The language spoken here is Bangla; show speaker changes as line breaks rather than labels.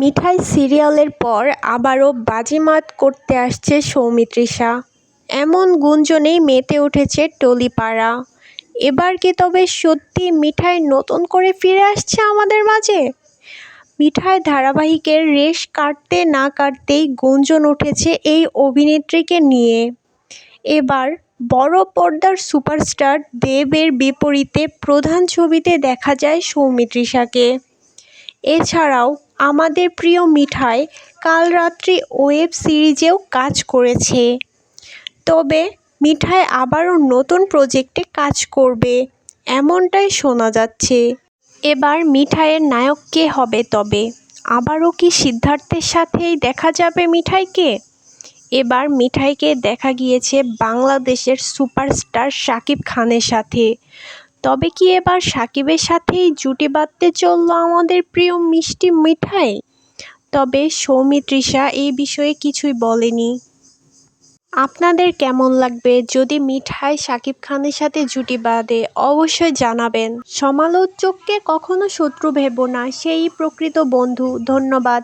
মিঠাই সিরিয়ালের পর আবারও বাজিমাত করতে আসছে সৌমিত্রিষা। এমন গুঞ্জনেই মেতে উঠেছে টলিপাড়া। এবার কি তবে সত্যি মিঠাই নতুন করে ফিরে আসছে আমাদের মাঝে? মিঠাই ধারাবাহিকের রেশ কাটতে না কাটতেই গুঞ্জন উঠেছে এই অভিনেত্রীকে নিয়ে। এবার বড় পর্দার সুপারস্টার দেবের বিপরীতে প্রধান ছবিতে দেখা যায় সৌমিত্রিষাকে। এছাড়াও আমাদের প্রিয় মিঠাই কালরাত্রি ওয়েব সিরিজেও কাজ করেছে। তবে মিঠাই আবারও নতুন প্রজেক্টে কাজ করবে এমনটাই শোনা যাচ্ছে। এবার মিঠাইয়ের নায়ক কে হবে তবে? আবারও কি সিদ্ধার্থের সাথেই দেখা যাবে মিঠাইকে? এবার মিঠাইকে দেখা গিয়েছে বাংলাদেশের সুপারস্টার শাকিব খানের সাথে। তবে কি এবার শাকিবের সাথেই জুটি বাঁধতে চলল আমাদের প্রিয় মিষ্টি মিঠাই? তবে সৌমিত্রিষা এই বিষয়ে কিছুই বলেনি। আপনাদের কেমন লাগবে যদি মিঠাই শাকিব খানের সাথে জুটি বাঁধে? অবশ্যই জানাবেন। সমালোচককে কখনো শত্রু ভেবো না, সেই প্রকৃত বন্ধু। ধন্যবাদ।